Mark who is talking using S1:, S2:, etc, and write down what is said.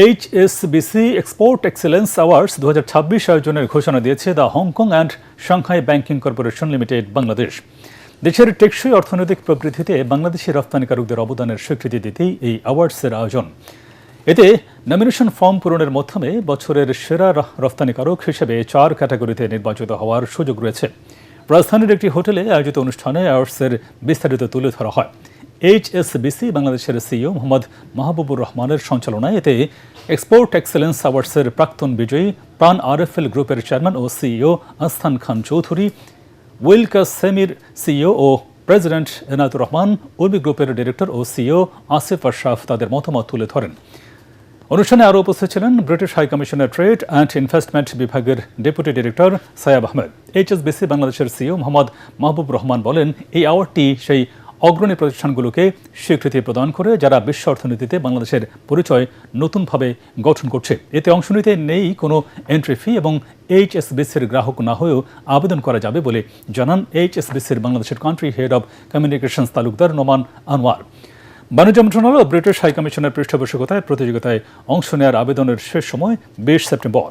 S1: HSBC export excellence awards 2026 আয়োজনের ঘোষণা দিয়েছে the Hong Kong and Shanghai banking corporation limited Bangladesh. দেশের টেকসই অর্থনৈতিক প্রবৃদ্ধিতে বাংলাদেশি রপ্তানিকারকদের অবদানের স্বীকৃতি দিতেই এই অ্যাওয়ার্ডসের আয়োজন। এতে নমিনেশন ফর্ম পূরণের মাধ্যমে বছরের সেরা রপ্তানিকারক হিসেবে 4 ক্যাটাগরিতে নির্বাচিত হওয়ার সুযোগ রয়েছে। রাজধানীর একটি হোটেলে আয়োজিত অনুষ্ঠানে অ্যাওয়ার্ডসের বিস্তারিত তুলে ধরা হয়। HSBC বাংলাদেশের সিইও মোহাম্মদ মাহবুবুর রহমানের সঞ্চালনায় এতে এক্সপোর্ট এক্সেলেন্স অ্যাওয়ার্ডসের প্রাক্তন বিজয়ী প্রাণ RFL গ্রুপের চেয়ারম্যান ও সিইও আস্থান খান চৌধুরী, ওয়েলকাস সেমির সিইও ও প্রেসিডেন্ট এনায়েতুর রহমান, উর্মি গ্রুপের ডিরেক্টর ও সিইও আসিফ আশরাফ তাদের মতামত তুলে ধরেন। অনুষ্ঠানে আরও উপস্থিত ছিলেন ব্রিটিশ হাই কমিশনের ট্রেড অ্যান্ড ইনভেস্টমেন্ট বিভাগের ডেপুটি ডিরেক্টর সায়াব আহমেদ। HSBC বাংলাদেশের সিইও মোহাম্মদ মাহবুব রহমান বলেন, এই অ্যাওয়ার্ডটি সেই অগ্রণী প্রতিষ্ঠানগুলোকে স্বীকৃতি প্রদান করে যারা বিশ্ব অর্থনীতিতে বাংলাদেশের পরিচয় নতুনভাবে গঠন করছে। এতে অংশ নিতে নেই কোনো এন্ট্রি ফি এবং HSBCর গ্রাহক না হয়েও আবেদন করা যাবে বলে জানান HSBCর বাংলাদেশের country head of communications Talukdar Noman Anwar. বাণিজ্য মন্ত্রণালয় ও ব্রিটিশ হাই কমিশনের পৃষ্ঠপোষকতায় প্রতিযোগিতায় অংশ নেওয়ার আবেদনের শেষ সময় 20 সেপ্টেম্বর।